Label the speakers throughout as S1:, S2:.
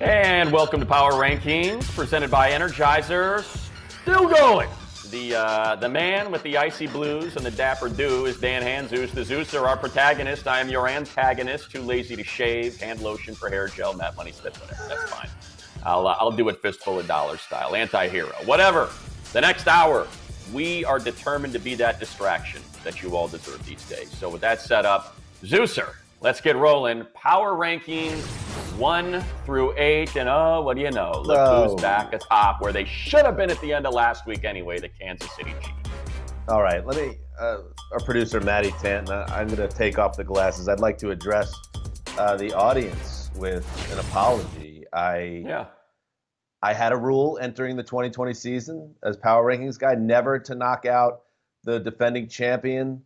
S1: And welcome to Power Rankings, presented by Energizer. Still going. The man with the icy blues and the dapper do is Dan Hanzus. The Zeus are our protagonist. I am your antagonist, too lazy to shave, hand lotion for hair gel, Matt Money spit whatever. That's fine. I'll do it fistful of dollars style, anti-hero, whatever. The next hour, we are determined to be that distraction that you all deserve these days. So with that set up, Zeuser, let's get rolling. Power Rankings 1 through 8, and what do you know? Look who's back atop where they should have been at the end of last week anyway, the Kansas City Chiefs.
S2: All right, let me, our producer Maddie Tanton, I'm going to take off the glasses. I'd like to address the audience with an apology. I had a rule entering the 2020 season as Power Rankings guy, never to knock out the defending champion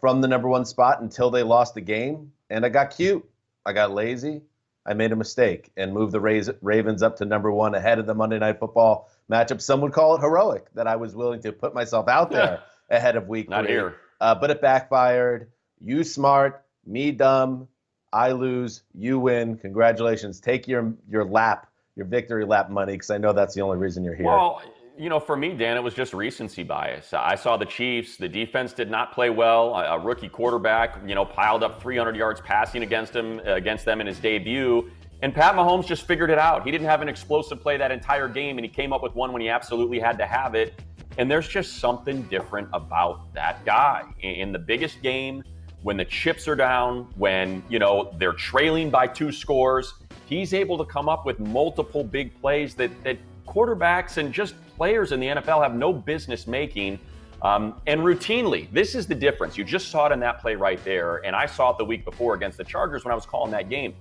S2: from the number one spot until they lost the game. And I got cute. I got lazy. I made a mistake and moved the Ravens up to number one ahead of the Monday Night Football matchup. Some would call it heroic that I was willing to put myself out there ahead of week 3.
S1: Not here.
S2: But it backfired. You smart, me dumb. I lose, you win. Congratulations. Take your victory lap money, because I know that's the only reason you're here.
S1: Well, for me, Dan, it was just recency bias. I saw the Chiefs. The defense did not play well. A rookie quarterback, piled up 300 yards passing against them in his debut. And Pat Mahomes just figured it out. He didn't have an explosive play that entire game, and he came up with one when he absolutely had to have it. And there's just something different about that guy. In the biggest game, when the chips are down, when, they're trailing by 2 scores, he's able to come up with multiple big plays that quarterbacks and just players in the NFL have no business making. And routinely, this is the difference. You just saw it in that play right there. And I saw it the week before against the Chargers when I was calling that game.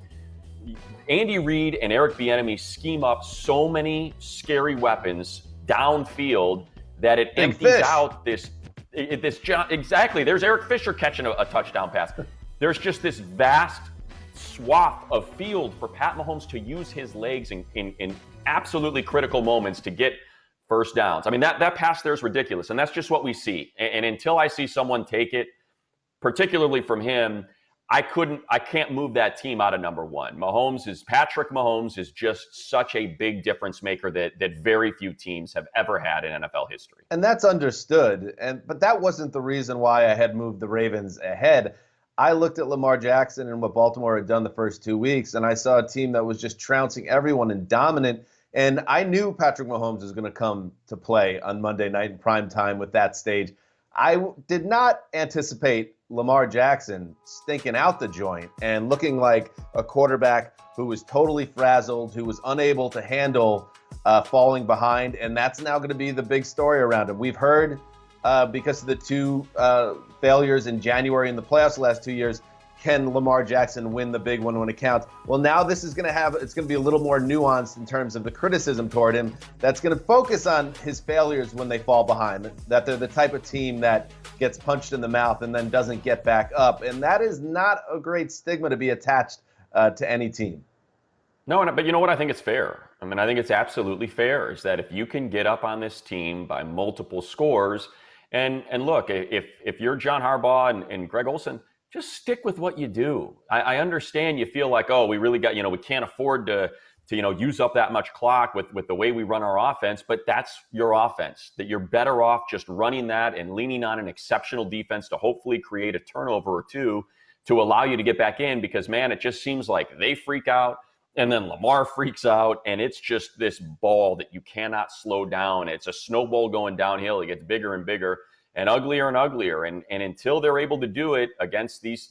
S1: Andy Reid and Eric Bieniemy scheme up so many scary weapons downfield that it empties out this exactly. There's Eric Fisher catching a touchdown pass. There's just this vast swath of field for Pat Mahomes to use his legs in absolutely critical moments to get first downs. I mean, that pass there is ridiculous, and that's just what we see. And until I see someone take it, particularly from him, I can't move that team out of number one. Patrick Mahomes is just such a big difference maker that very few teams have ever had in NFL history.
S2: And that's understood. But that wasn't the reason why I had moved the Ravens ahead. I looked at Lamar Jackson and what Baltimore had done the first 2 weeks, and I saw a team that was just trouncing everyone and dominant. And I knew Patrick Mahomes was going to come to play on Monday night in prime time with that stage. I did not anticipate Lamar Jackson stinking out the joint and looking like a quarterback who was totally frazzled, who was unable to handle falling behind. And that's now going to be the big story around him. We've heard because of the 2 failures in January in the playoffs the last 2 years, can Lamar Jackson win the big one when it counts? Well, now this is going to be a little more nuanced in terms of the criticism toward him. That's going to focus on his failures when they fall behind, that they're the type of team that gets punched in the mouth and then doesn't get back up. And that is not a great stigma to be attached to any team.
S1: No, but you know what? I think it's fair. I mean, I think it's absolutely fair is that if you can get up on this team by multiple scores, and look, if you're John Harbaugh and Greg Olson, just stick with what you do. I understand you feel like, we really got, we can't afford to use up that much clock with the way we run our offense, but that's your offense, that you're better off just running that and leaning on an exceptional defense to hopefully create a turnover or 2 to allow you to get back in, because, man, it just seems like they freak out and then Lamar freaks out, and it's just this ball that you cannot slow down. It's a snowball going downhill. It gets bigger and bigger and uglier and uglier. And until they're able to do it against these,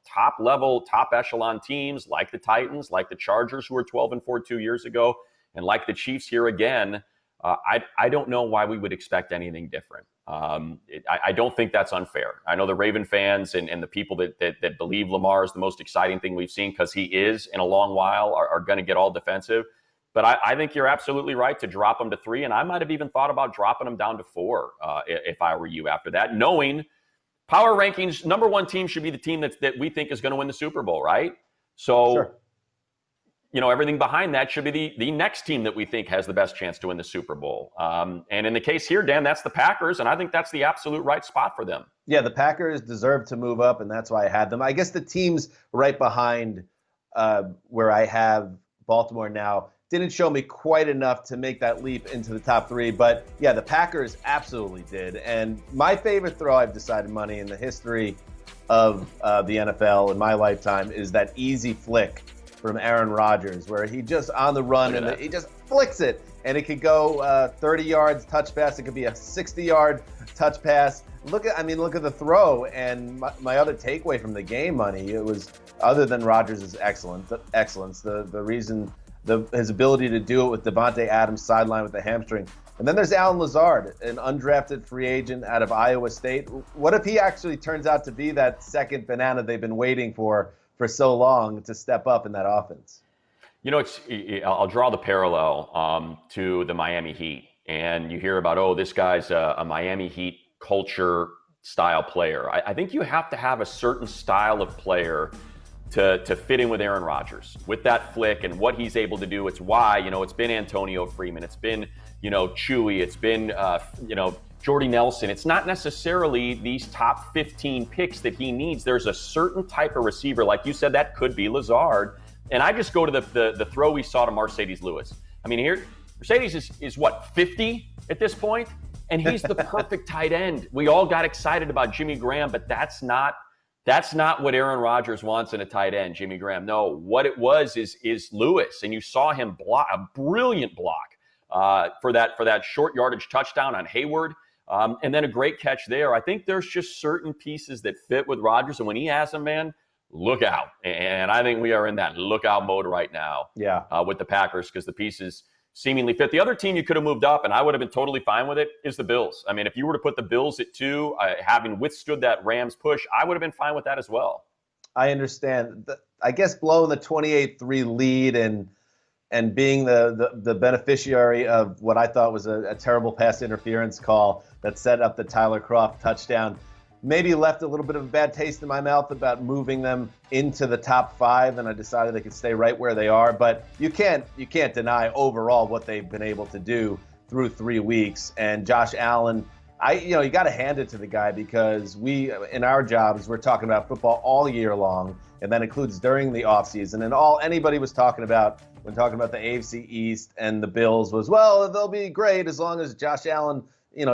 S1: top level, top echelon teams like the Titans, like the Chargers, who were 12-4 2 years ago, and like the Chiefs here again, I don't know why we would expect anything different. I don't think that's unfair. I know the Raven fans and the people that believe Lamar is the most exciting thing we've seen, because he is in a long while, are going to get all defensive. But I think you're absolutely right to drop him to 3, and I might have even thought about dropping him down to 4 if I were you after that, knowing Power Rankings, number one team should be the team that we think is going to win the Super Bowl, right? So,
S2: sure.
S1: Everything behind that should be the next team that we think has the best chance to win the Super Bowl. And in the case here, Dan, that's the Packers, and I think that's the absolute right spot for them.
S2: Yeah, the Packers deserve to move up, and that's why I had them. I guess the teams right behind where I have Baltimore now didn't show me quite enough to make that leap into the top 3. But yeah, the Packers absolutely did. And my favorite throw I've decided money in the history of the NFL in my lifetime is that easy flick from Aaron Rodgers, where he just on the run and he just flicks it, and it could go 30 yards touch pass. It could be a 60-yard touch pass. Look at the throw. And my other takeaway from the game, money, it was, other than Rodgers' excellence, the reason, his ability to do it with Devontae Adams sideline with the hamstring. And then there's Alan Lazard, an undrafted free agent out of Iowa State. What if he actually turns out to be that second banana they've been waiting for so long to step up in that offense?
S1: You know, I'll draw the parallel to the Miami Heat. And you hear about, this guy's a Miami Heat culture style player. I think you have to have a certain style of player to fit in with Aaron Rodgers, with that flick and what he's able to do. It's why, it's been Antonio Freeman, it's been, Chewy, it's been, Jordy Nelson. It's not necessarily these top 15 picks that he needs. There's a certain type of receiver, like you said, that could be Lazard. And I just go to the throw we saw to Mercedes Lewis. I mean, here, Mercedes is what, 50 at this point? And he's the perfect tight end. We all got excited about Jimmy Graham, but that's not what Aaron Rodgers wants in a tight end, Jimmy Graham. No, what it was is Lewis, and you saw him block a brilliant block for that short yardage touchdown on Hayward, and then a great catch there. I think there's just certain pieces that fit with Rodgers, and when he has them, man, look out. And I think we are in that lookout mode right now.
S2: Yeah,
S1: with the Packers, because the pieces seemingly fit. The other team you could have moved up, and I would have been totally fine with it, is the Bills. I mean, if you were to put the Bills at 2, having withstood that Rams push, I would have been fine with that as well.
S2: I understand. I guess blowing the 28-3 lead and being the beneficiary of what I thought was a terrible pass interference call that set up the Tyler Kroft touchdown maybe left a little bit of a bad taste in my mouth about moving them into the top 5, and I decided they could stay right where they are. But you can't deny overall what they've been able to do through 3 weeks. And Josh Allen, you got to hand it to the guy, because we, in our jobs, we're talking about football all year long, and that includes during the offseason. And all anybody was talking about when talking about the AFC East and the Bills was, well, they'll be great as long as Josh Allen,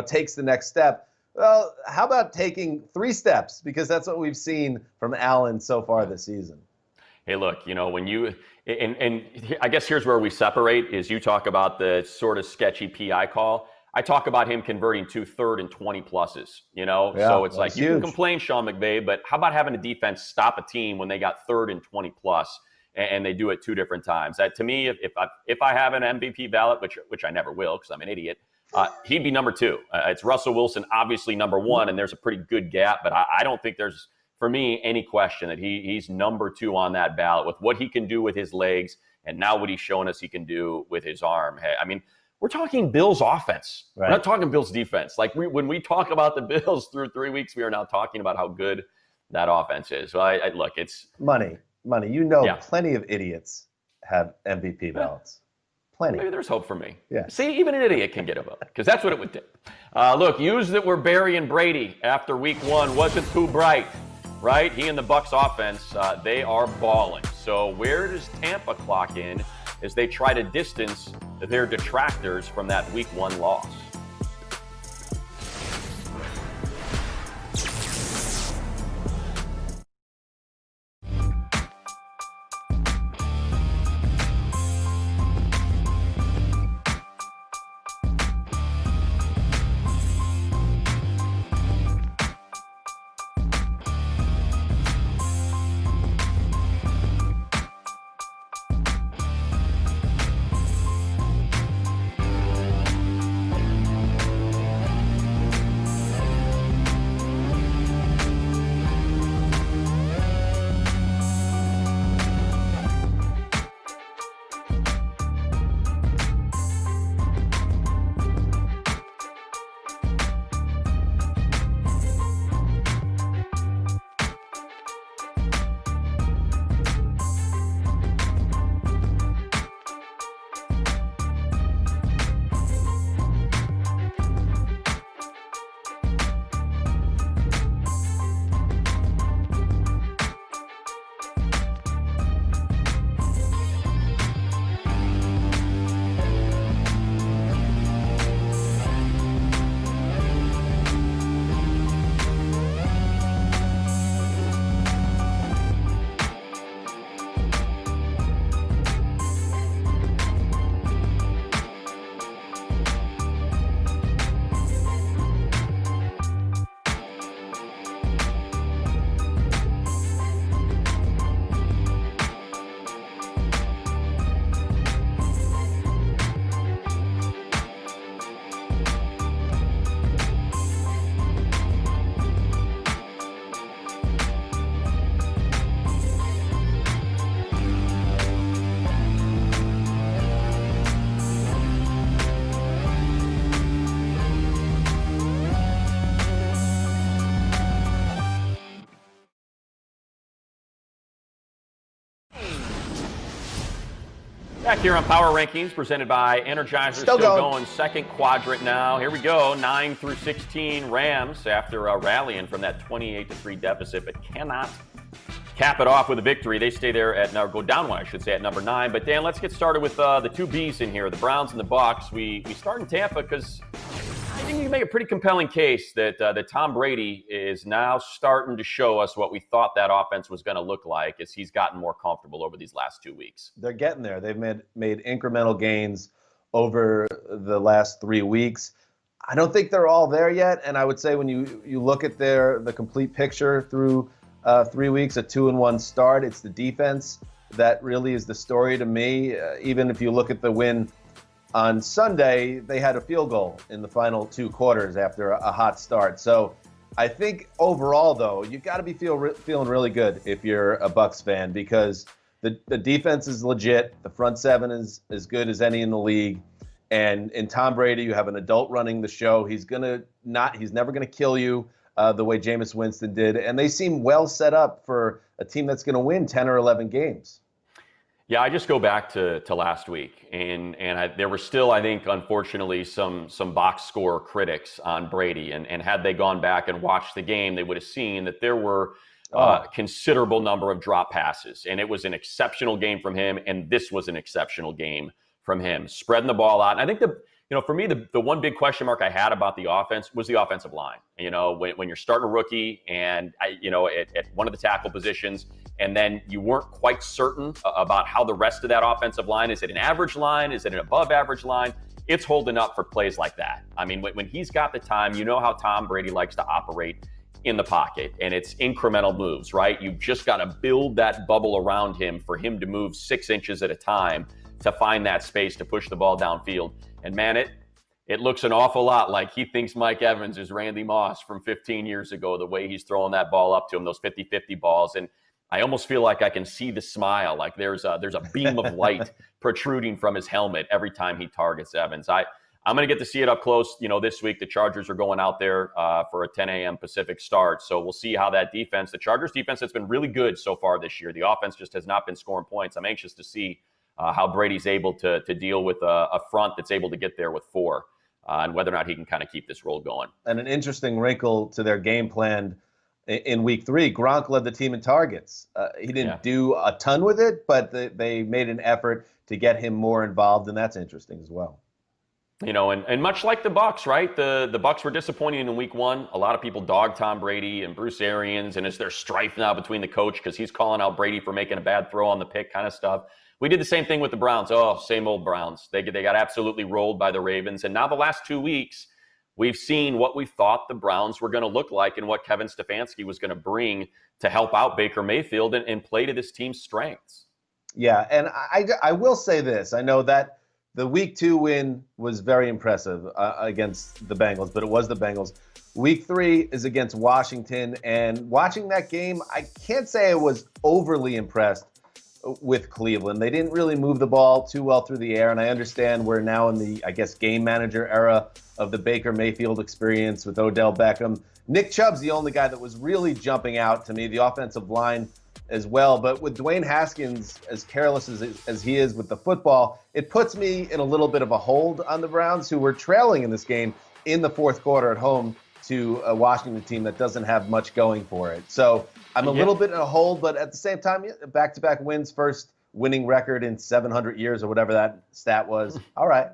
S2: takes the next step. Well, how about taking 3 steps? Because that's what we've seen from Allen so far this season.
S1: Hey, look, when you and I guess here's where we separate, is you talk about the sort of sketchy PI call. I talk about him converting 2 3rd and 20 pluses,
S2: Yeah,
S1: so it's like, you
S2: huge.
S1: can complain, Sean McVay, but how about having a defense stop a team when they got 3rd and 20 plus and they do it 2 different times? That, to me, if I have an MVP ballot, which I never will because I'm an idiot, he'd be number 2. It's Russell Wilson, obviously number 1, and there's a pretty good gap, but I don't think there's, for me, any question that he's number 2 on that ballot with what he can do with his legs and now what he's shown us he can do with his arm. Hey, I mean, we're talking Bills offense. Right. We're not talking Bills defense. Like, when we talk about the Bills through 3 weeks, we are now talking about how good that offense is. So look, it's
S2: money. Yeah. Plenty of idiots have MVP ballots. Plenty.
S1: Maybe there's hope for me.
S2: Yeah.
S1: See, even an idiot can get a vote, because that's what it would do. Look, news that were Barry and Brady after week 1 wasn't too bright, right? He and the Bucs offense, they are balling. So where does Tampa clock in as they try to distance their detractors from that week 1 loss? Back here on Power Rankings, presented by Energizer.
S2: Still
S1: going second quadrant now. Here we go, 9 through 16 Rams after rallying from that 28-3 deficit, but cannot cap it off with a victory. They stay there at, now go down one, I should say, at number 9. But Dan, let's get started with the two Bs in here, the Browns and the Bucs. We start in Tampa because I think you can make a pretty compelling case that Tom Brady is now starting to show us what we thought that offense was going to look like as he's gotten more comfortable over these last 2 weeks.
S2: They're getting there. They've made incremental gains over the last 3 weeks. I don't think they're all there yet, and I would say when you look at the complete picture through 3 weeks, a 2-1 start, it's the defense that really is the story to me. Even if you look at the win on Sunday, they had a field goal in the final 2 quarters after a hot start. So I think overall, though, you got to be feeling really good if you're a Bucs fan, because the defense is legit. The front seven is as good as any in the league. And in Tom Brady, you have an adult running the show. He's never going to kill you the way Jameis Winston did. And they seem well set up for a team that's going to win 10 or 11 games.
S1: Yeah, I just go back to last week, and there were still, I think, unfortunately, some box score critics on Brady, and had they gone back and watched the game, they would have seen that there were a considerable number of drop passes, and it was an exceptional game from him, and this was an exceptional game from him, spreading the ball out. And I think for me, the one big question mark I had about the offense was the offensive line. When you're starting a rookie and at one of the tackle positions, and then you weren't quite certain about how the rest of that offensive line, is it an average line? Is it an above average line? It's holding up for plays like that. I mean, when he's got the time, you know how Tom Brady likes to operate in the pocket, and it's incremental moves, right? You just got to build that bubble around him for him to move 6 inches at a time to find that space to push the ball downfield. And man, it looks an awful lot like he thinks Mike Evans is Randy Moss from 15 years ago, the way he's throwing that ball up to him, those 50-50 balls. And I almost feel like I can see the smile, like there's a beam of light protruding from his helmet every time he targets Evans. I'm going to get to see it up close. This week the Chargers are going out there for a 10 a.m. Pacific start. So we'll see how that defense, the Chargers defense, has been really good so far this year. The offense just has not been scoring points. I'm anxious to see how Brady's able to deal with a front that's able to get there with 4. And whether or not he can kind of keep this roll going. And
S2: an interesting wrinkle to their game plan in week 3, Gronk led the team in targets. He didn't do a ton with it, but they made an effort to get him more involved, and that's interesting as well.
S1: And much like the Bucs, right? The Bucs were disappointing in week 1. A lot of people dogged Tom Brady and Bruce Arians, and is there strife now between the coach because he's calling out Brady for making a bad throw on the pick kind of stuff. We did the same thing with the Browns. Oh, same old Browns. They got absolutely rolled by the Ravens. And now the last 2 weeks, we've seen what we thought the Browns were going to look like and what Kevin Stefanski was going to bring to help out Baker Mayfield and play to this team's strengths.
S2: Yeah, and I will say this. I know that the week 2 win was very impressive against the Bengals, but it was the Bengals. Week 3 is against Washington, and watching that game, I can't say I was overly impressed with Cleveland. They didn't really move the ball too well through the air, and I understand we're now in the, game manager era of the Baker Mayfield experience with Odell Beckham. Nick Chubb's the only guy that was really jumping out to me, the offensive line as well. But with Dwayne Haskins, as careless as he is with the football, it puts me in a little bit of a hold on the Browns, who were trailing in this game in the 4th quarter at home to a Washington team that doesn't have much going for it. So I'm a little bit in a hold, but at the same time, back-to-back wins, first winning record in 700 years or whatever that stat was. All right.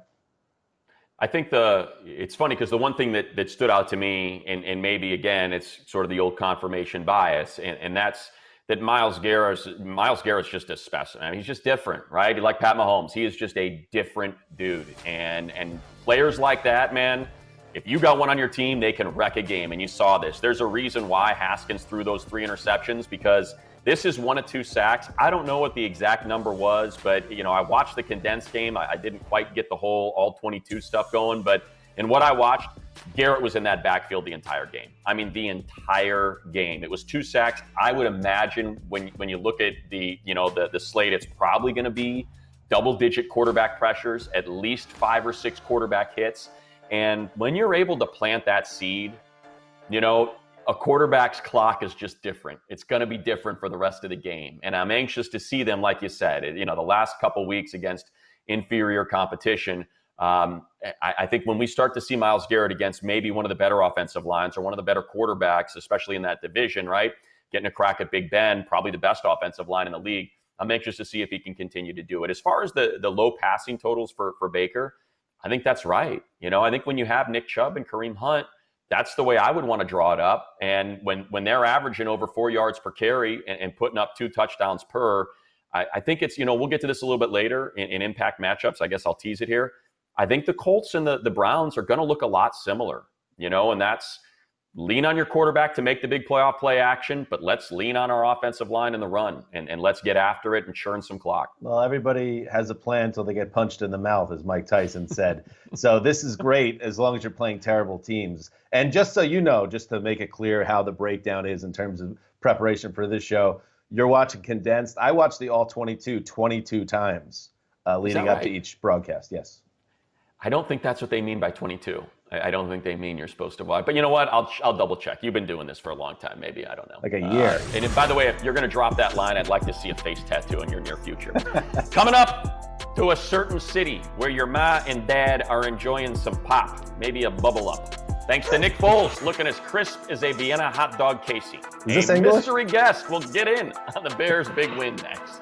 S1: I think it's funny because the one thing that stood out to me, and maybe, again, it's sort of the old confirmation bias, and that's that Myles Garrett's just a specimen. I mean, he's just different, right? Like Pat Mahomes, he is just a different dude. And players like that, man, if you got one on your team, they can wreck a game, and you saw this. There's a reason why Haskins threw those 3 interceptions, because this is 1 of 2 sacks. I don't know what the exact number was, but I watched the condensed game. I didn't quite get the whole all 22 stuff going, but in what I watched, Garrett was in that backfield the entire game. I mean, the entire game. It was 2 sacks. I would imagine when you look at the slate, it's probably going to be double-digit quarterback pressures, at least 5 or 6 quarterback hits. And when you're able to plant that seed, a quarterback's clock is just different. It's going to be different for the rest of the game. And I'm anxious to see them, like you said, the last couple weeks against inferior competition. I think when we start to see Myles Garrett against maybe one of the better offensive lines or one of the better quarterbacks, especially in that division, right? Getting a crack at Big Ben, probably the best offensive line in the league. I'm anxious to see if he can continue to do it. As far as the low passing totals for Baker, I think that's right. I think when you have Nick Chubb and Kareem Hunt, that's the way I would want to draw it up. And when they're averaging over 4 yards per carry and putting up 2 touchdowns per, I think it's, we'll get to this a little bit later in impact matchups. I guess I'll tease it here. I think the Colts and the Browns are going to look a lot similar, and that's lean on your quarterback to make the big playoff play action, but let's lean on our offensive line in the run and let's get after it and churn some clock.
S2: Well, everybody has a plan until they get punched in the mouth, as Mike Tyson said. So this is great as long as you're playing terrible teams. And just so you know, just to make it clear how the breakdown is in terms of preparation for this show, you're watching condensed. I watched the all 22 times leading up to each broadcast. Yes.
S1: I don't think that's what they mean by 22. I don't think they mean you're supposed to watch. But you know what? I'll double check. You've been doing this for a long time. Maybe. I don't know.
S2: Like a year.
S1: And by the way, if you're going to drop that line, I'd like to see a face tattoo in your near future. Coming up to a certain city where your ma and dad are enjoying some pop, maybe a bubble up. Thanks to Nick Foles, looking as crisp as a Vienna hot dog casey.
S2: Is this
S1: a
S2: English?
S1: Mystery guest will get in on the Bears' big win next.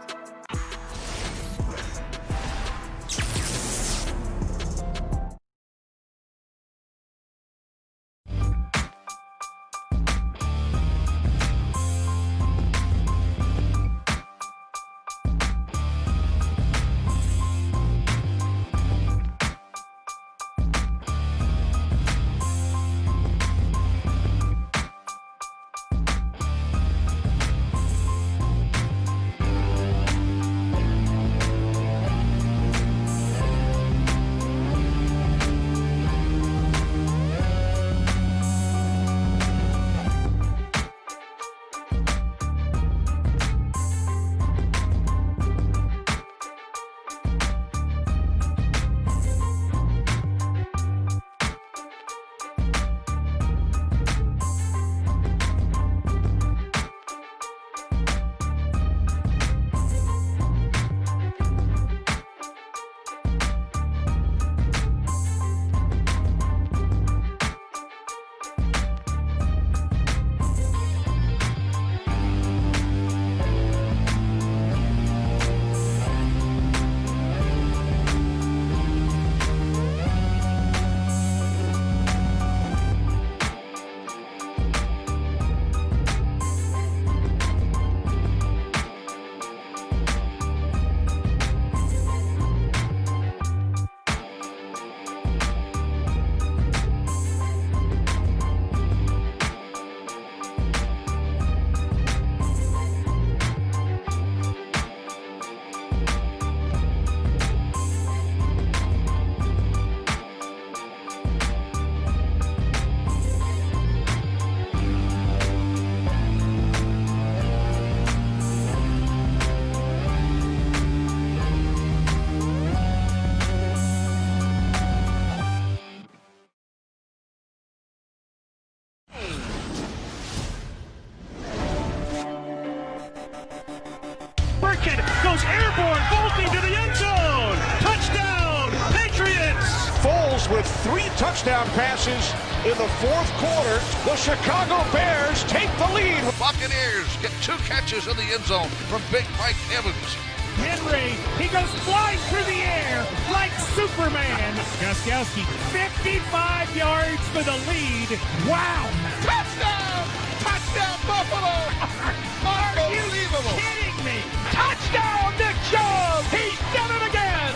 S3: Goes airborne, vaulting to the end zone. Touchdown, Patriots!
S4: Foles with 3 touchdown passes in the fourth quarter. The Chicago Bears take the lead.
S5: Buccaneers get 2 catches in the end zone from Big Mike Evans.
S3: Henry, he goes flying through the air like Superman. Gostkowski, 55 yards for the lead. Wow!
S5: Touchdown! Touchdown, Buffalo! Unbelievable!
S3: Kidding me? Touchdown, Nick Chubb! He's done it again!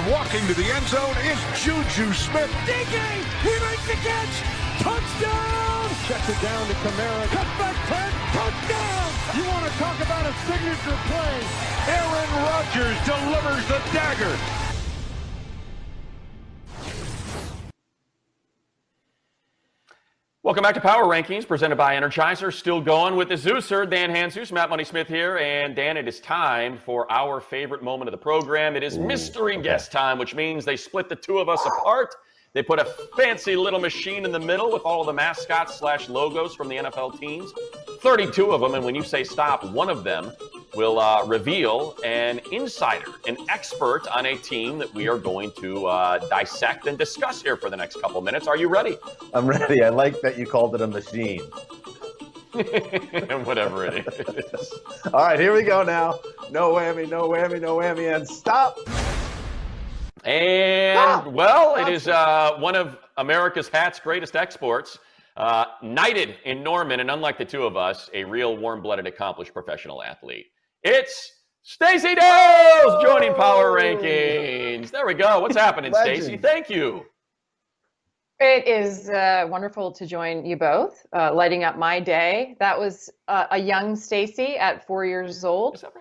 S4: Walking to the end zone is Juju Smith.
S3: Dinky, he makes the catch! Touchdown!
S4: Checks it down to Kamara.
S3: Cut back 10, touchdown!
S4: You want to talk about a signature play? Aaron Rodgers delivers the dagger.
S1: Welcome back to Power Rankings, presented by Energizer. Still going with the Zeuser, Dan Hanzus, Matt Money Smith here. And Dan, it is time for our favorite moment of the program. It is mystery guest time, which means they split the two of us apart They put a fancy little machine in the middle with all of the mascots / logos from the NFL teams. 32 of them, and when you say stop, one of them will reveal an insider, an expert on a team that we are going to dissect and discuss here for the next couple minutes. Are you ready?
S2: I'm ready. I like that you called it a machine.
S1: Whatever it is.
S2: All right, here we go now. No whammy, no whammy, no whammy, and stop.
S1: And, well, it is one of America's Hat's greatest exports, knighted in Norman, and unlike the two of us, a real warm-blooded, accomplished professional athlete. It's Stacey Dales joining Power Rankings. There we go. What's happening, Stacey? Thank you.
S6: It is wonderful to join you both, lighting up my day. That was a young Stacey at 4 years old,
S1: Is that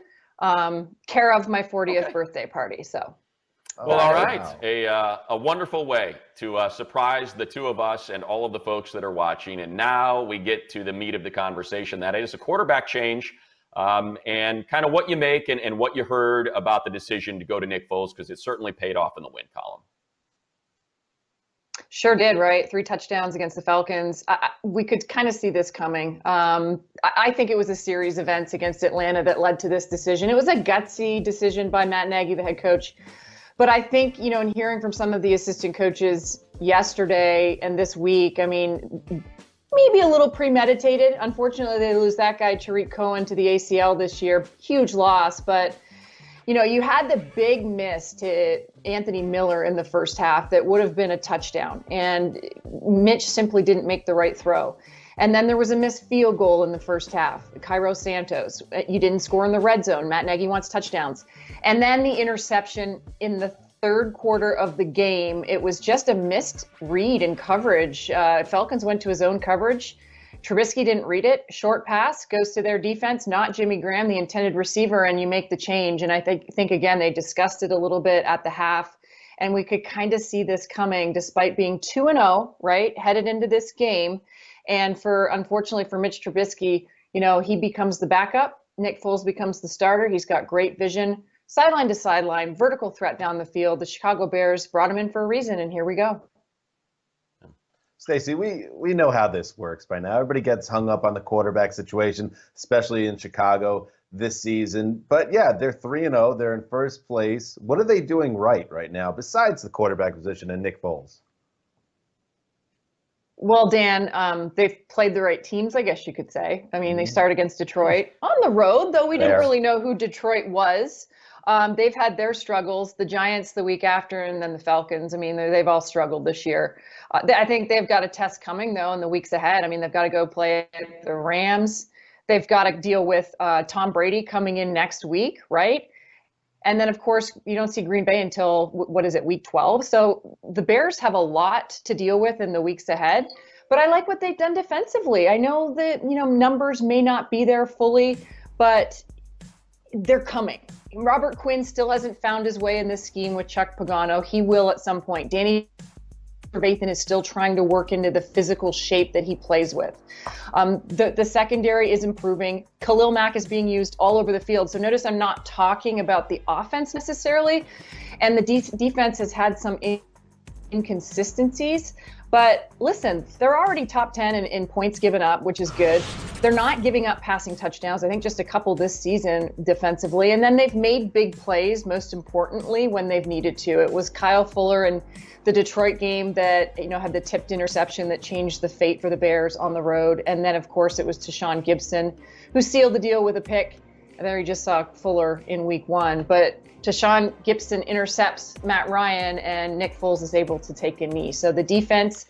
S1: right?
S6: care of my 40th birthday party. So.
S1: Well, all right. Wow. A wonderful way to surprise the two of us and all of the folks that are watching. And now we get to the meat of the conversation. That is a quarterback change and kind of what you make and what you heard about the decision to go to Nick Foles, because it certainly paid off in the win column.
S6: Sure did, right? 3 touchdowns against the Falcons. We could kind of see this coming. I think it was a series of events against Atlanta that led to this decision. It was a gutsy decision by Matt Nagy, the head coach. But I think, in hearing from some of the assistant coaches yesterday and this week, I mean, maybe a little premeditated. Unfortunately, they lose that guy, Tariq Cohen, to the ACL this year. Huge loss. But, you had the big miss to Anthony Miller in the first half that would have been a touchdown. And Mitch simply didn't make the right throw. And then there was a missed field goal in the first half. Cairo Santos, you didn't score in the red zone. Matt Nagy wants touchdowns. And then the interception in the third quarter of the game. It was just a missed read in coverage. Falcons went to his own coverage. Trubisky didn't read it. Short pass goes to their defense, not Jimmy Graham, the intended receiver, and you make the change. And I think again, they discussed it a little bit at the half. And we could kind of see this coming despite being 2-0, right, headed into this game. And unfortunately for Mitch Trubisky, he becomes the backup. Nick Foles becomes the starter. He's got great vision, sideline to sideline, vertical threat down the field. The Chicago Bears brought him in for a reason, and here we go.
S2: Stacey, we know how this works by now. Everybody gets hung up on the quarterback situation, especially in Chicago this season. But yeah, they're 3-0. They're in first place. What are they doing right now, besides the quarterback position and Nick Foles?
S6: Well, Dan, they've played the right teams, I guess you could say. I mean, they start against Detroit on the road, though we didn't really know who Detroit was. They've had their struggles, the Giants the week after, and then the Falcons. I mean, they've all struggled this year. I think they've got a test coming, though, in the weeks ahead. I mean, they've got to go play the Rams. They've got to deal with Tom Brady coming in next week, right? And then, of course, you don't see Green Bay until, week 12. So the Bears have a lot to deal with in the weeks ahead. But I like what they've done defensively. I know that, numbers may not be there fully, but they're coming. Robert Quinn still hasn't found his way in this scheme with Chuck Pagano. He will at some point. Danny Trevathan is still trying to work into the physical shape that he plays with. The secondary is improving. Khalil Mack is being used all over the field. So notice I'm not talking about the offense necessarily. And the defense has had some inconsistencies. But listen, they're already top 10 in points given up, which is good. They're not giving up passing touchdowns. I think just a couple this season defensively. And then they've made big plays, most importantly, when they've needed to. It was Kyle Fuller in the Detroit game that, had the tipped interception that changed the fate for the Bears on the road. And then, of course, it was Tashaun Gibson who sealed the deal with a pick. And then we just saw Fuller in week 1. But Tashaun Gibson intercepts Matt Ryan, and Nick Foles is able to take a knee. So the defense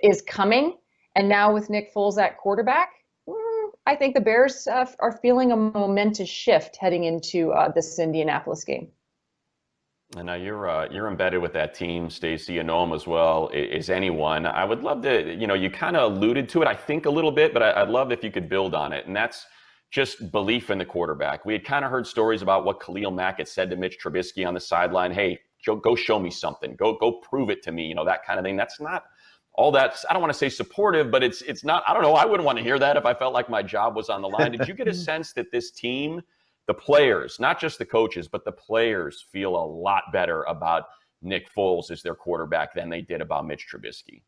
S6: is coming. And now with Nick Foles at quarterback, I think the Bears are feeling a momentous shift heading into this Indianapolis game.
S1: And now you're embedded with that team, Stacey. You know them as well as anyone. I would love to, you kind of alluded to it, I think, a little bit, but I'd love if you could build on it. And that's just belief in the quarterback. We had kind of heard stories about what Khalil Mack had said to Mitch Trubisky on the sideline. Hey, go show me something. Go prove it to me. That kind of thing. That's not all that. I don't want to say supportive, but it's not. I don't know. I wouldn't want to hear that if I felt like my job was on the line. Did you get a sense that this team, the players, not just the coaches, but the players feel a lot better about Nick Foles as their quarterback than they did about Mitch Trubisky.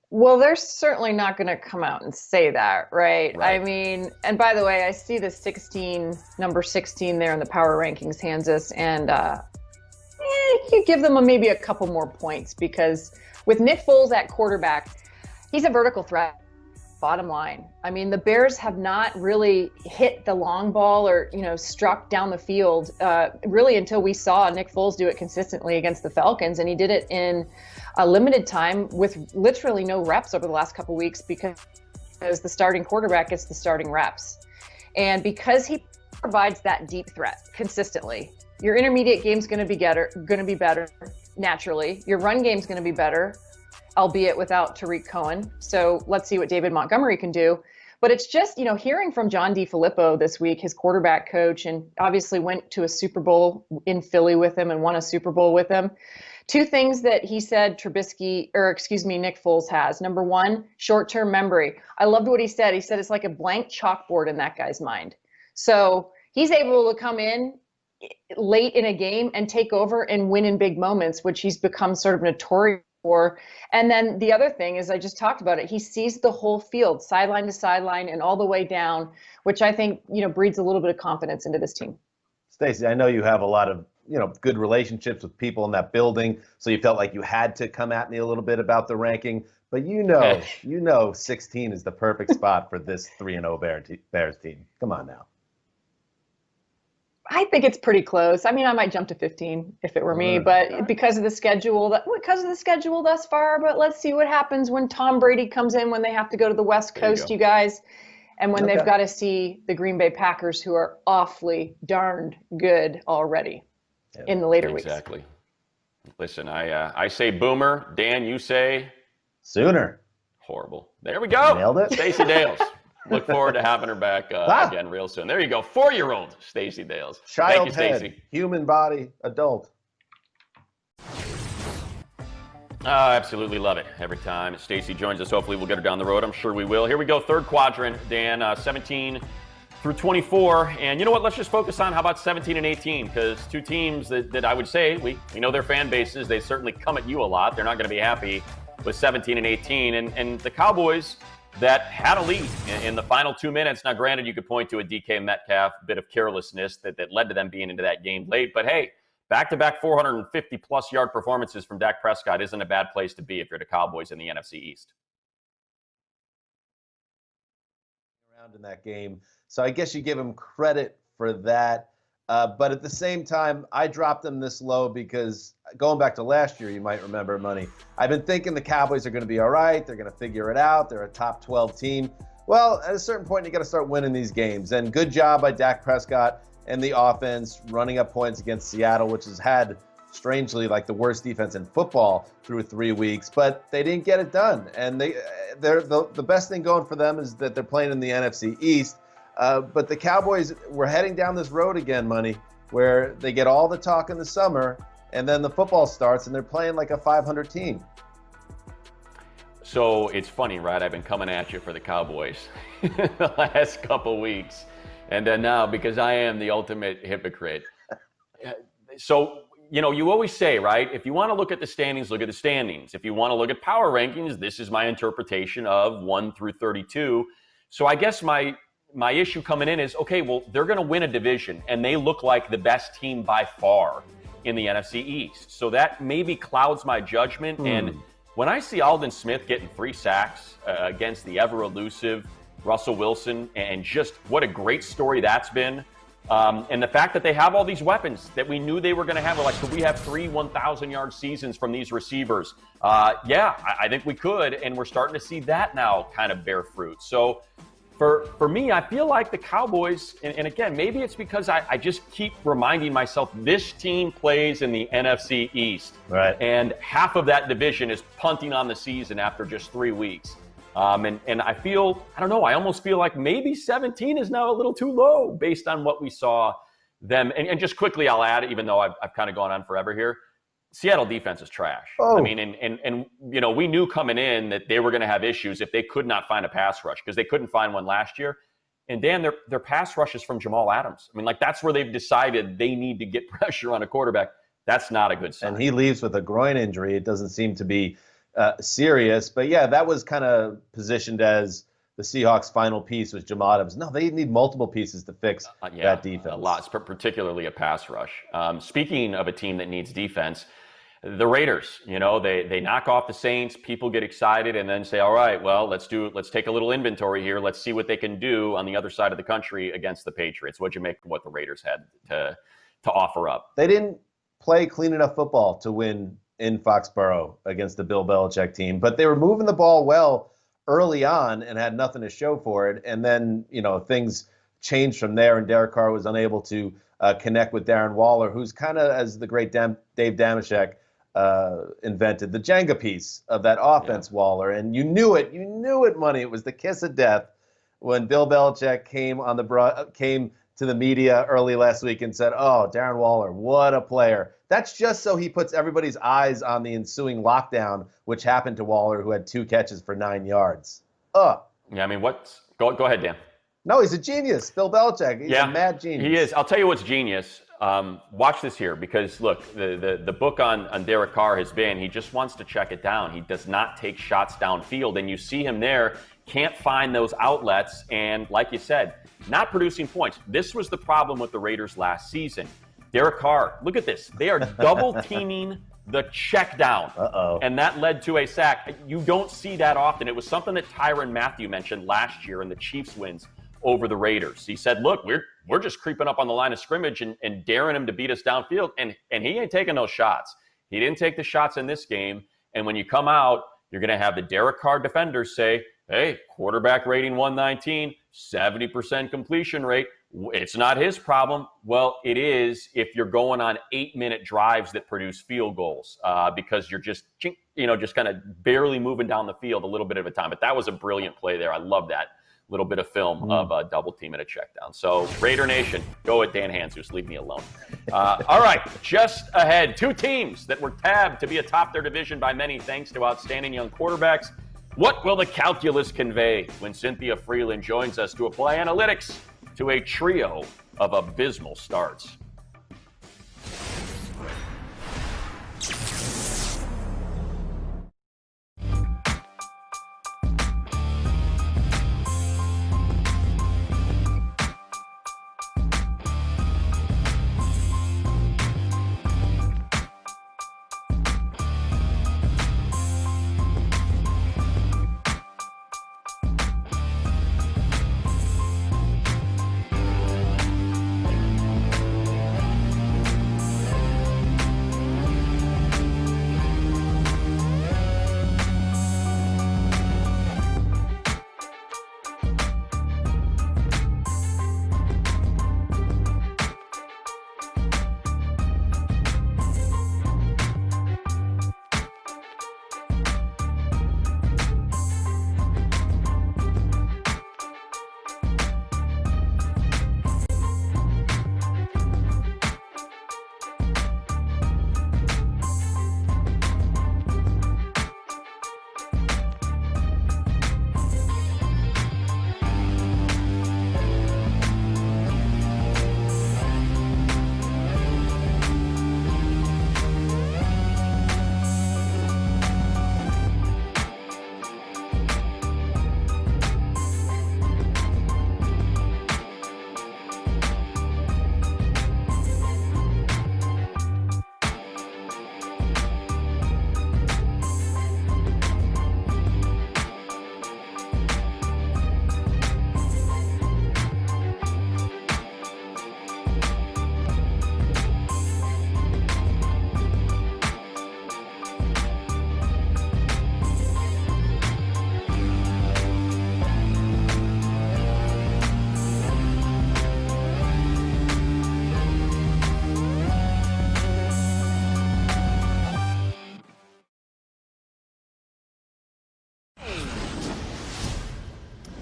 S6: Well, they're certainly not going to come out and say that, right?
S1: Right.
S6: I mean, and by the way, I see the number 16 there in the power rankings, Kansas, and you give them maybe a couple more points because with Nick Foles at quarterback, he's a vertical threat. Bottom line. I mean, the Bears have not really hit the long ball or, struck down the field really until we saw Nick Foles do it consistently against the Falcons. And he did it in a limited time with literally no reps over the last couple of weeks because the starting quarterback gets the starting reps. And because he provides that deep threat consistently, your intermediate game's going to be better naturally. Your run game's going to be better, albeit without Tariq Cohen. So let's see what David Montgomery can do. But it's just, hearing from John DeFilippo this week, his quarterback coach, and obviously went to a Super Bowl in Philly with him and won a Super Bowl with him. Two things that he said Nick Foles has. Number one, short-term memory. I loved what he said. He said it's like a blank chalkboard in that guy's mind. So he's able to come in late in a game and take over and win in big moments, which he's become sort of notorious for. And then the other thing is, I just talked about it, he sees the whole field, sideline to sideline and all the way down, which I think, breeds a little bit of confidence into this team.
S2: Stacey, I know you have a lot of, good relationships with people in that building, so you felt like you had to come at me a little bit about the ranking, but 16 is the perfect spot for this 3-0 Bears team. Come on now.
S6: I think it's pretty close. I mean, I might jump to 15 if it were me, but because of the schedule thus far. But let's see what happens when Tom Brady comes in, when they have to go to the West Coast, you guys, and when they've got to see the Green Bay Packers, who are awfully darned good already in the later weeks.
S1: Exactly. Listen, I say Boomer. Dan, you say
S2: Sooner.
S1: Horrible. There we go.
S2: Nailed it.
S1: Stacey Dales. Look forward to having her back again real soon. There you go. 4-year-old Stacey Dales.
S2: Child
S1: Thank you, Stacey.
S2: Human body, adult.
S1: Absolutely love it. Every time Stacey joins us, hopefully we'll get her down the road. I'm sure we will. Here we go. Third quadrant, Dan, 17 through 24. And you know what? Let's just focus on how about 17 and 18, because two teams that I would say, we know their fan bases. They certainly come at you a lot. They're not going to be happy with 17 and 18. And the Cowboys that had a lead in the final 2 minutes. Now, granted, you could point to a DK Metcalf bit of carelessness that led to them being into that game late. But hey, back-to-back 450-plus yard performances from Dak Prescott isn't a bad place to be if you're the Cowboys in the NFC East.
S2: Around in that game, so I guess you give him credit for that. But at the same time, I dropped them this low because going back to last year, you might remember, Money, I've been thinking the Cowboys are going to be all right. They're going to figure it out. They're a top 12 team. Well, at a certain point, you got to start winning these games. And good job by Dak Prescott and the offense running up points against Seattle, which has had, strangely, like the worst defense in football through 3 weeks. But they didn't get it done. And the best thing going for them is that they're playing in the NFC East. But the Cowboys were heading down this road again, Money, where they get all the talk in the summer, and then the football starts, and they're playing like a 500 team.
S1: So it's funny, right? I've been coming at you for the Cowboys the last couple weeks. And then now, because I am the ultimate hypocrite. So, you always say, right, if you want to look at the standings, look at the standings. If you want to look at power rankings, this is my interpretation of 1 through 32. So I guess my issue coming in is, okay, well, they're going to win a division, and they look like the best team by far in the NFC East. So that maybe clouds my judgment. And when I see Aldon Smith getting 3 sacks against the ever-elusive Russell Wilson, and just what a great story that's been, and the fact that they have all these weapons that we knew they were going to have, could we have 3 1,000-yard seasons from these receivers? I think we could, and we're starting to see that now kind of bear fruit. So for me, I feel like the Cowboys, and again, maybe it's because I just keep reminding myself this team plays in the NFC East.
S2: Right.
S1: And half of that division is punting on the season after just 3 weeks. And I feel, I don't know, I almost feel like maybe 17 is now a little too low based on what we saw them. And just quickly, I'll add, even though I've kind of gone on forever here, Seattle defense is trash.
S2: Oh.
S1: I mean, and we knew coming in that they were going to have issues if they could not find a pass rush, because they couldn't find one last year. And Dan, their pass rush is from Jamal Adams. I mean, that's where they've decided they need to get pressure on a quarterback. That's not a good sign.
S2: And he leaves with a groin injury. It doesn't seem to be serious. But, yeah, that was kind of positioned as the Seahawks' final piece was Jamal Adams. No, they need multiple pieces to fix that defense.
S1: A lot, particularly a pass rush. Speaking of a team that needs defense, the Raiders, they knock off the Saints. People get excited and then say, all right, well, let's take a little inventory here. Let's see what they can do on the other side of the country against the Patriots. What'd you make of what the Raiders had to offer up?
S2: They didn't play clean enough football to win in Foxborough against the Bill Belichick team, but they were moving the ball well early on and had nothing to show for it. And then, things changed from there, and Derek Carr was unable to connect with Darren Waller, who's kind of, as the great Dave Damashek invented, the Jenga piece of that offense, Waller. And you knew it, Money. It was the kiss of death when Bill Belichick came to the media early last week and said, oh, Darren Waller, what a player. That's just so he puts everybody's eyes on the ensuing lockdown, which happened to Waller, who had 2 catches for 9 yards.
S1: Yeah, I mean, go ahead, Dan.
S2: No, he's a genius. Bill Belichick, he's a mad genius.
S1: He is. I'll tell you what's genius. Watch this here, because, look, the book on Derek Carr has been he just wants to check it down. He does not take shots downfield, and you see him there, can't find those outlets, and like you said, not producing points. This was the problem with the Raiders last season. Derek Carr, look at this. They are double-teaming the check down. And that led to a sack. You don't see that often. It was something that Tyrann Mathieu mentioned last year in the Chiefs wins over the Raiders. He said, look, we're just creeping up on the line of scrimmage and daring him to beat us downfield. And he ain't taking those shots. He didn't take the shots in this game. And when you come out, you're going to have the Derek Carr defenders say, hey, quarterback rating 119, 70% completion rate. It's not his problem. Well, it is if you're going on 8-minute drives that produce field goals because you're just kind of barely moving down the field a little bit at a time. But that was a brilliant play there. I love that little bit of film of a double team and a check down. So Raider Nation, go with Dan Hanzus. Leave me alone. All right, just ahead, 2 teams that were tabbed to be atop their division by many thanks to outstanding young quarterbacks. What will the calculus convey when Cynthia Freeland joins us to apply analytics to a trio of abysmal starts?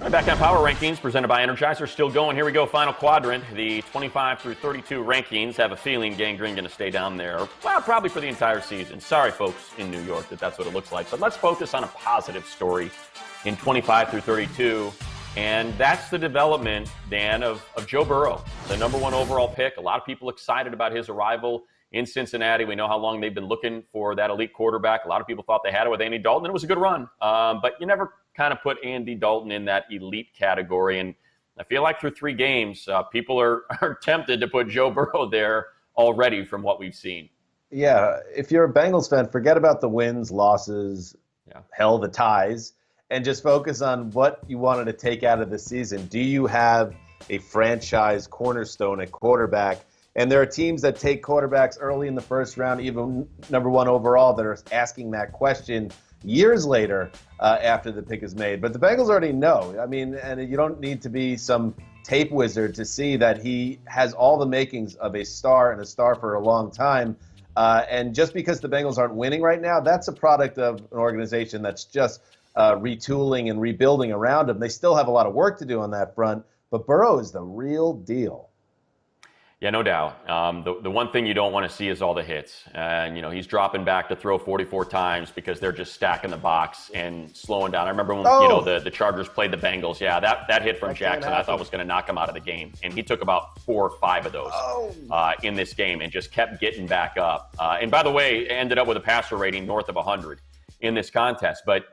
S1: Back on Power Rankings, presented by Energizer. Still going. Here we go. Final quadrant. The 25 through 32 rankings. Have a feeling Gangrene going to stay down there. Well, probably for the entire season. Sorry, folks in New York, that's what it looks like. But let's focus on a positive story in 25 through 32. And that's the development, Dan, of Joe Burrow, the #1 overall pick. A lot of people excited about his arrival in Cincinnati. We know how long they've been looking for that elite quarterback. A lot of people thought they had it with Andy Dalton, and it was a good run. But you never kind of put Andy Dalton in that elite category. And I feel like through 3 games, people are tempted to put Joe Burrow there already from what we've seen.
S2: Yeah, if you're a Bengals fan, forget about the wins, losses, hell, the ties, and just focus on what you wanted to take out of the season. Do you have a franchise cornerstone at quarterback? And there are teams that take quarterbacks early in the first round, even number 1 overall, that are asking that question years later after the pick is made. But the Bengals already know. I mean, and you don't need to be some tape wizard to see that he has all the makings of a star, and a star for a long time. And just because the Bengals aren't winning right now, that's a product of an organization that's just retooling and rebuilding around him. They still have a lot of work to do on that front, but Burrow is the real deal.
S1: Yeah, no doubt. The one thing you don't want to see is all the hits. And, he's dropping back to throw 44 times because they're just stacking the box and slowing down. I remember when, the Chargers played the Bengals. Yeah, that hit from Jackson I thought was going to knock him out of the game. And he took about 4 or 5 of those in this game and just kept getting back up. And by the way, ended up with a passer rating north of 100 in this contest. But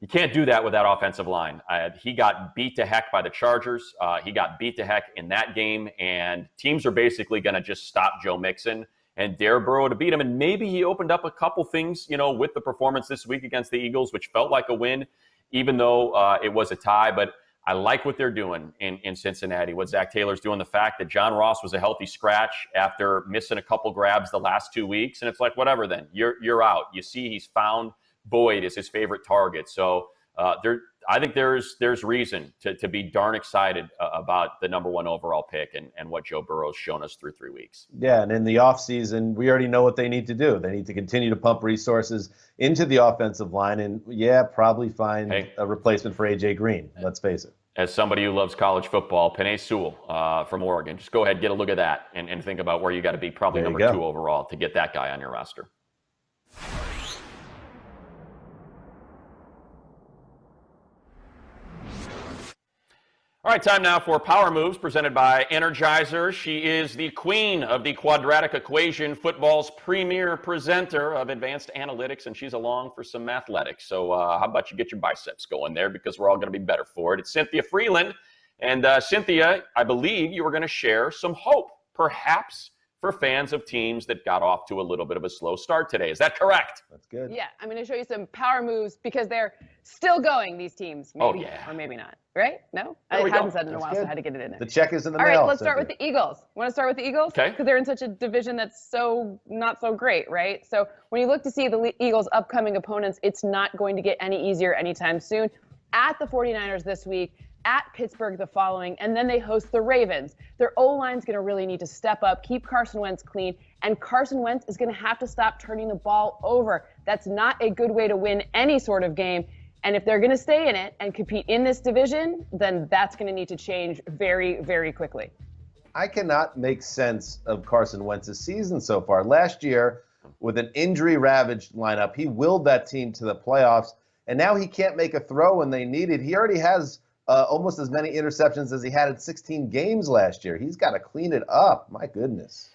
S1: you can't do that with that offensive line. He got beat to heck by the Chargers. He got beat to heck in that game, and teams are basically going to just stop Joe Mixon and dare Burrow to beat him. And maybe he opened up a couple things, with the performance this week against the Eagles, which felt like a win, even though it was a tie. But I like what they're doing in Cincinnati, what Zach Taylor's doing, the fact that John Ross was a healthy scratch after missing a couple grabs the last 2 weeks. And it's like, whatever then, you're out. You see he's found Boyd is his favorite target. So I think there's reason to be darn excited about the number 1 overall pick and what Joe Burrow's shown us through 3 weeks.
S2: Yeah, and in the offseason, we already know what they need to do. They need to continue to pump resources into the offensive line and, probably find a replacement for A.J. Green. Let's face it.
S1: As somebody who loves college football, Penei Sewell from Oregon, just go ahead, get a look at that and think about where you got to be, probably number 2 overall to get that guy on your roster. All right, time now for Power Moves presented by Energizer. She is the queen of the quadratic equation, football's premier presenter of advanced analytics, and she's along for some mathletics. So how about you get your biceps going there, because we're all going to be better for it. It's Cynthia Freeland. And Cynthia, I believe you were going to share some hope, perhaps, for fans of teams that got off to a little bit of a slow start today. Is that correct?
S2: That's good.
S6: Yeah, I'm going to show you some power moves because they're still going, these teams. Maybe, or maybe not. Right? No? I haven't said it in a while, so I had to get it in there.
S2: The check is in the mail.
S6: All right, let's start with the Eagles. Want to start with the Eagles?
S1: Okay.
S6: Because they're in such a division that's so not so great, right? So when you look to see the Eagles' upcoming opponents, it's not going to get any easier anytime soon. At the 49ers this week, at Pittsburgh the following, and then they host the Ravens. Their O-line's going to really need to step up, keep Carson Wentz clean, and Carson Wentz is going to have to stop turning the ball over. That's not a good way to win any sort of game. And if they're going to stay in it and compete in this division, then that's going to need to change very, very quickly.
S2: I cannot make sense of Carson Wentz's season so far. Last year, with an injury-ravaged lineup, he willed that team to the playoffs, and now he can't make a throw when they need it. He already has almost as many interceptions as he had in 16 games last year. He's got to clean it up. My goodness.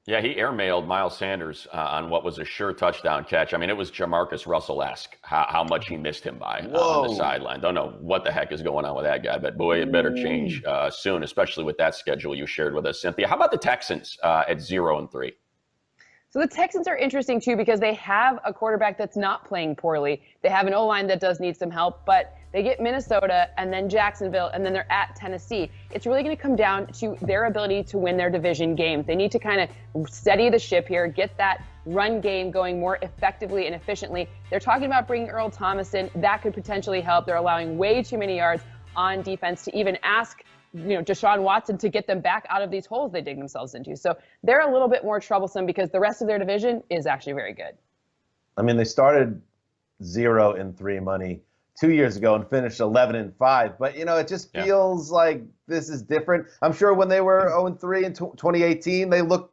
S1: Yeah, he airmailed Miles Sanders on what was a sure touchdown catch. I mean, it was Jamarcus Russell-esque how much he missed him by on the sideline. Don't know what the heck is going on with that guy, but boy, it better change soon, especially with that schedule you shared with us, Cynthia. How about the Texans at 0-3?
S6: So the Texans are interesting, too, because they have a quarterback that's not playing poorly. They have an O-line that does need some help, but they get Minnesota and then Jacksonville, and then they're at Tennessee. It's really going to come down to their ability to win their division games. They need to kind of steady the ship here, get that run game going more effectively and efficiently. They're talking about bringing Earl Thomas in. That could potentially help. They're allowing way too many yards on defense to even ask Deshaun Watson to get them back out of these holes they dig themselves into. So they're a little bit more troublesome because the rest of their division is actually very good.
S2: I mean, they started 0-3 money 2 years ago and finished 11-5. But, it just feels like this is different. I'm sure when they were 0-3 in 2018,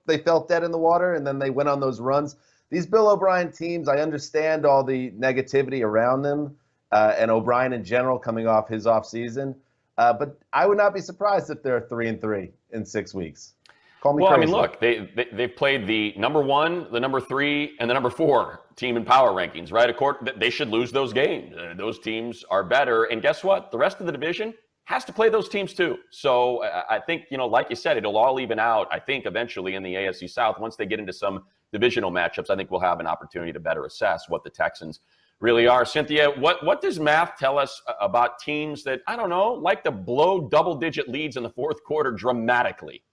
S2: they felt dead in the water, and then they went on those runs. These Bill O'Brien teams, I understand all the negativity around them and O'Brien in general coming off his offseason. But I would not be surprised if they're 3-3 in 6 weeks. Call me
S1: crazy.
S2: I mean,
S1: look, they've played the number 1, the number 3, and the number 4 team in power rankings, right? They should lose those games. Those teams are better. And guess what? The rest of the division has to play those teams too. So I think, like you said, it'll all even out, I think, eventually in the AFC South. Once they get into some divisional matchups, I think we'll have an opportunity to better assess what the Texans really are. Cynthia, what does math tell us about teams that, I don't know, like to blow double-digit leads in the fourth quarter dramatically?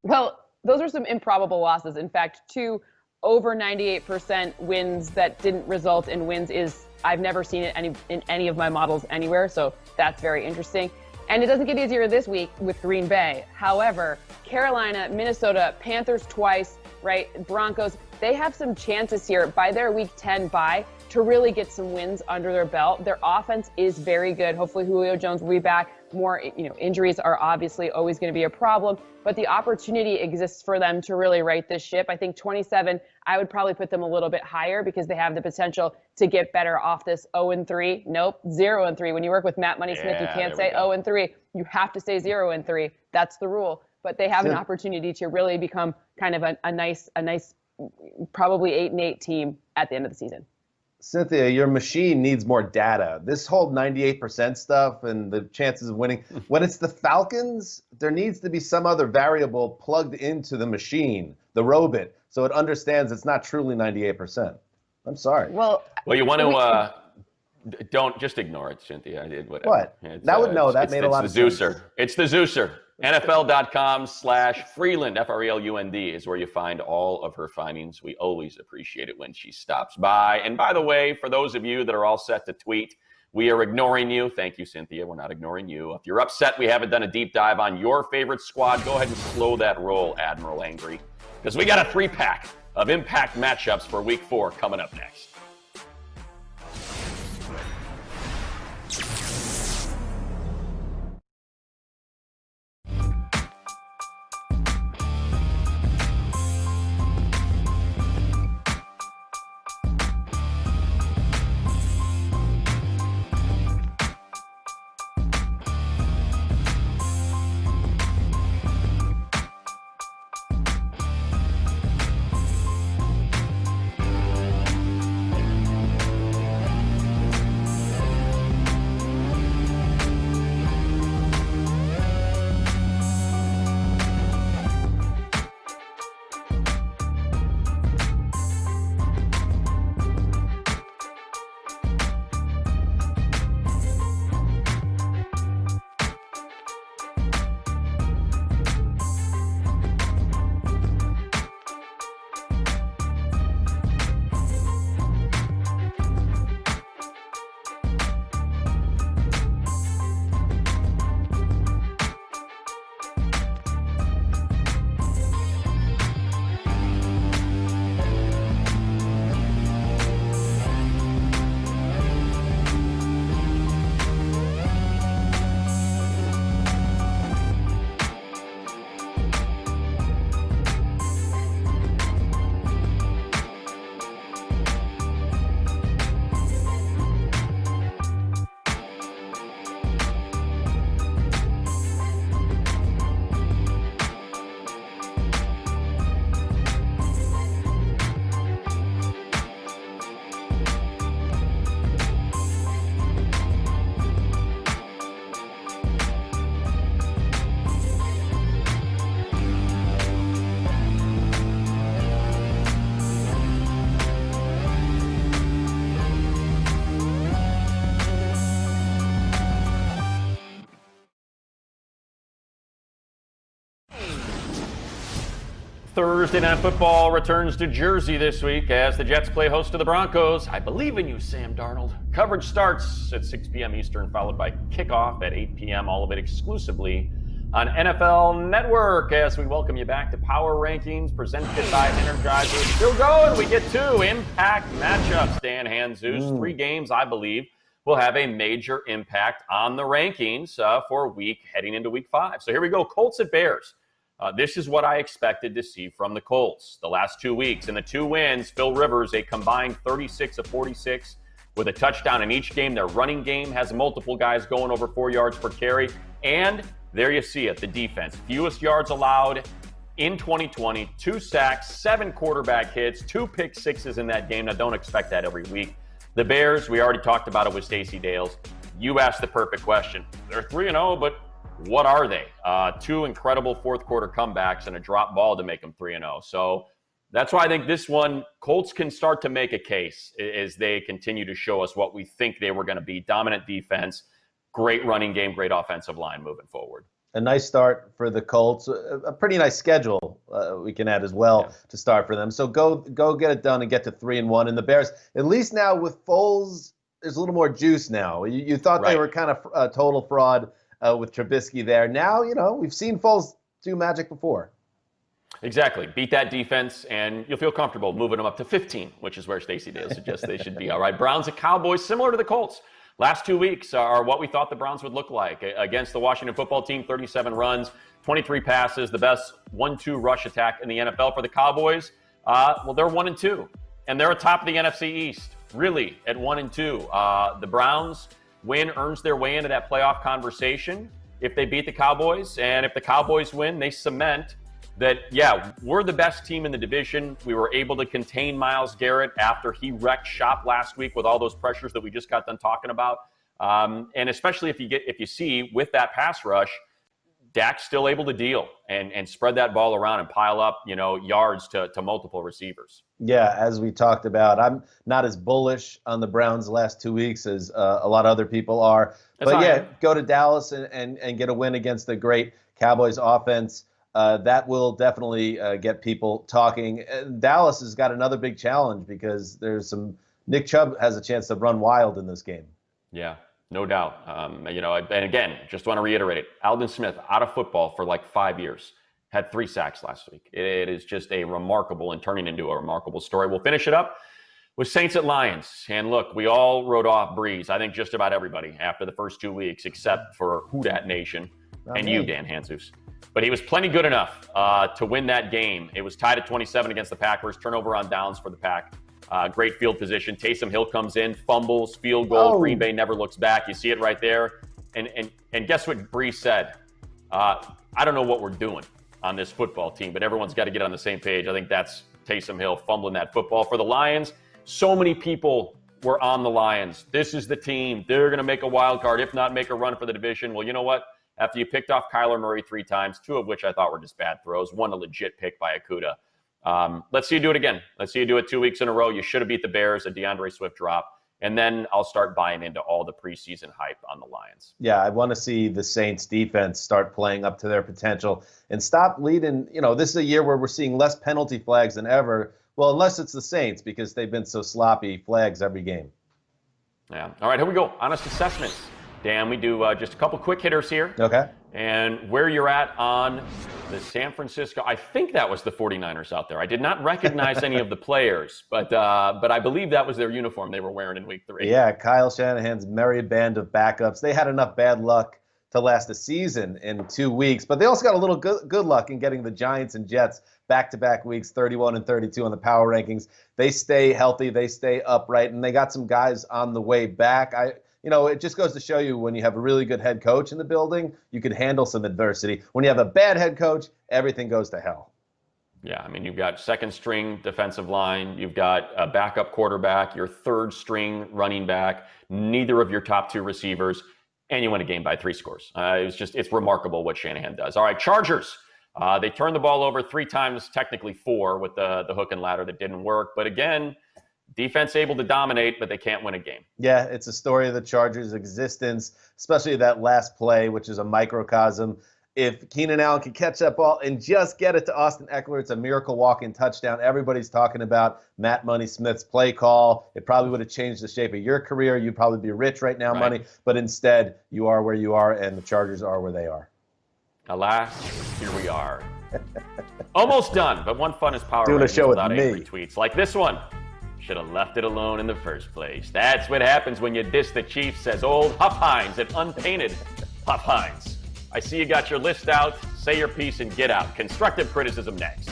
S7: Well, those are some improbable losses. In fact, 2 over 98% wins that didn't result in wins I've never seen it in any of my models anywhere, so that's very interesting. And it doesn't get easier this week with Green Bay. However, Carolina, Minnesota, Panthers twice, right? Broncos, they have some chances here by their Week 10 bye to really get some wins under their belt. Their offense is very good. Hopefully Julio Jones will be back. More, injuries are obviously always going to be a problem, but the opportunity exists for them to really right this ship. I think 27, I would probably put them a little bit higher because they have the potential to get better off this 0-3. Nope, 0-3. When you work with Matt Money Smith, you can't say 0-3. You have to say 0-3. That's the rule. But they have an opportunity to really become kind of a nice, probably 8-8 team at the end of the season.
S2: Cynthia, your machine needs more data. This whole 98% stuff and the chances of winning, when it's the Falcons, there needs to be some other variable plugged into the machine, the robot, so it understands it's not truly 98%. I'm sorry.
S7: Well,
S1: you want to don't just ignore it, Cynthia. I did whatever.
S2: What? That would know. That made a lot of sense.
S1: It's the Zeuser. NFL.com/Freeland, Freelund is where you find all of her findings. We always appreciate it when she stops by. And by the way, for those of you that are all set to tweet, we are ignoring you. Thank you, Cynthia. We're not ignoring you. If you're upset we haven't done a deep dive on your favorite squad, go ahead and slow that roll, Admiral Angry, because we got a 3-pack of impact matchups for Week 4 coming up next. Thursday Night Football returns to Jersey this week as the Jets play host to the Broncos. I believe in you, Sam Darnold. Coverage starts at 6 p.m. Eastern, followed by kickoff at 8 p.m., all of it exclusively on NFL Network. As we welcome you back to Power Rankings, presented by Energizer. Still going. We get 2 impact matchups, Dan Hanzus. 3 games, I believe, will have a major impact on the rankings for heading into Week 5. So here we go. Colts at Bears. This is what I expected to see from the Colts the last 2 weeks. In the 2 wins, Phil Rivers, a combined 36 of 46 with a touchdown in each game. Their running game has multiple guys going over 4 yards per carry. And there you see it, the defense. Fewest yards allowed in 2020, 2 sacks, 7 quarterback hits, 2 pick sixes in that game. Now, don't expect that every week. The Bears, we already talked about it with Stacey Dales. You asked the perfect question. They're 3-0, but what are they? 2 incredible fourth quarter comebacks and a drop ball to make them 3-0. So that's why I think this one, Colts can start to make a case as they continue to show us what we think they were going to be. Dominant defense, great running game, great offensive line moving forward.
S2: A nice start for the Colts. A pretty nice schedule we can add as well to start for them. So go get it done and get to 3-1. And the Bears, at least now with Foles, there's a little more juice now. You thought they were kind of a total fraud with Trubisky there. Now, we've seen Foles do magic before.
S1: Exactly. Beat that defense, and you'll feel comfortable moving them up to 15, which is where Stacey Dale suggests they should be. All right, Browns and Cowboys, similar to the Colts. Last 2 weeks are what we thought the Browns would look like. Against the Washington football team, 37 runs, 23 passes, the best 1-2 rush attack in the NFL. For the Cowboys, well, they're 1-2, and they're atop of the NFC East, really, at 1-2. The Browns win earns their way into that playoff conversation if they beat the Cowboys, and if the Cowboys win, they cement that, we're the best team in the division. We were able to contain Myles Garrett after he wrecked shop last week with all those pressures that we just got done talking about. And especially if you see with that pass rush, Dak's still able to deal and spread that ball around and pile up, yards to multiple receivers.
S2: Yeah, as we talked about, I'm not as bullish on the Browns the last 2 weeks as a lot of other people are. But go to Dallas and get a win against the great Cowboys offense. That will definitely get people talking. Dallas has got another big challenge because Nick Chubb has a chance to run wild in this game.
S1: Yeah, no doubt. And again, just want to reiterate it. Aldon Smith out of football for like 5 years, had 3 sacks last week. It is just a remarkable and turning into a remarkable story. We'll finish it up with Saints at Lions. And look, we all wrote off Breeze. I think just about everybody after the first 2 weeks, except for Who Dat Nation and you, Dan Hanzus. But he was plenty good enough to win that game. It was tied at 27 against the Packers. Turnover on downs for the Pack. Great field position. Taysom Hill comes in, fumbles, field goal. Green Bay never looks back. You see it right there. And guess what Breeze said? I don't know what we're doing on this football team, but everyone's got to get on the same page. I think that's Taysom Hill fumbling that football. For the Lions, so many people were on the Lions. This is the team. They're going to make a wild card, if not make a run for the division. Well, you know what? After you picked off Kyler Murray 3 times, 2 of which I thought were just bad throws, 1 a legit pick by Okudah. Let's see you do it again. Let's see you do it 2 weeks in a row. You should have beat the Bears, a DeAndre Swift drop. And then I'll start buying into all the preseason hype on the Lions. Yeah,
S2: I want to see the Saints defense start playing up to their potential and stop leading. This is a year where we're seeing less penalty flags than ever. Well, unless it's the Saints, because they've been so sloppy, flags every game.
S1: Yeah. All right, here we go. Honest assessments. Dan, we do just a couple quick hitters here.
S2: Okay.
S1: And where you're at on the San Francisco, I think that was the 49ers out there. I did not recognize any of the players, but I believe that was their uniform they were wearing in week 3.
S2: Yeah, Kyle Shanahan's merry band of backups. They had enough bad luck to last a season in 2 weeks, but they also got a little good luck in getting the Giants and Jets back-to-back weeks, 31 and 32 on the power rankings. They stay healthy, they stay upright, and they got some guys on the way back. It just goes to show you when you have a really good head coach in the building, you can handle some adversity. When you have a bad head coach, everything goes to hell.
S1: Yeah, I mean, you've got second-string defensive line. You've got a backup quarterback, your third-string running back, neither of your top 2 receivers, and you win a game by 3 scores. It's remarkable what Shanahan does. All right, Chargers. They turned the ball over 3 times, technically 4 with the hook and ladder that didn't work. But again, defense able to dominate, but they can't win a game.
S2: Yeah, it's a story of the Chargers' existence, especially that last play, which is a microcosm. If Keenan Allen can catch that ball and just get it to Austin Eckler, it's a miracle walk-in touchdown. Everybody's talking about Matt Money Smith's play call. It probably would have changed the shape of your career. You'd probably be rich right now, Money. But instead, you are where you are, and the Chargers are where they are.
S1: Alas, here we are. Almost done, but one fun is power
S2: doing a show
S1: without
S2: with me.
S1: angry tweets like this one. Should have left it alone in the first place. That's what happens when you diss the Chiefs, says old Huff Hines and unpainted Huff Hines. I see you got your list out. Say your piece and get out. Constructive criticism next.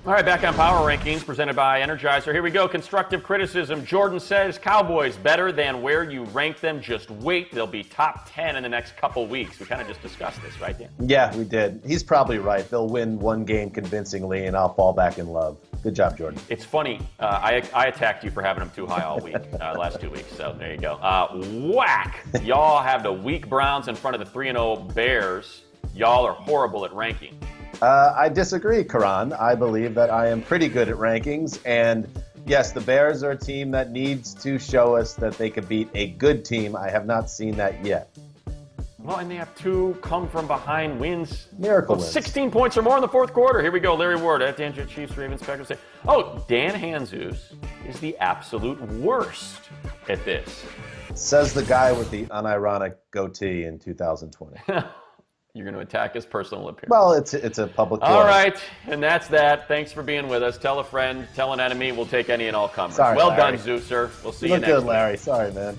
S1: All right, back on Power Rankings presented by Energizer. Here we go. Constructive criticism. Jordan says Cowboys better than where you rank them. Just wait. They'll be top 10 in the next couple weeks. We kind of just discussed this, right, Dan?
S2: Yeah, we did. He's probably right. They'll win one game convincingly, and I'll fall back in love. Good job, Jordan.
S1: It's funny. I attacked you for having them too high all week, last 2 weeks. So there you go. Whack. Y'all have the weak Browns in front of the 3-0 Bears. Y'all are horrible at ranking.
S2: I disagree, Karan. I believe that I am pretty good at rankings. And yes, the Bears are a team that needs to show us that they could beat a good team. I have not seen that yet.
S1: Well, and they have 2 come-from-behind wins.
S2: Miracle wins.
S1: 16 points or more in the fourth quarter. Here we go. Larry Ward at Dan Chiefs, Ravens, Packers. Oh, Dan Hanzus is the absolute worst at this.
S2: Says the guy with the unironic goatee in 2020.
S1: You're going to attack his personal appearance.
S2: Well, it's a public
S1: All
S2: forum.
S1: right, and that's that. Thanks for being with us. Tell a friend, tell an enemy. We'll take any and all comers.
S2: Sorry,
S1: well
S2: Larry.
S1: done, Zeuser. We'll see
S2: You
S1: you
S2: look
S1: next
S2: good,
S1: week.
S2: Larry. Sorry, man.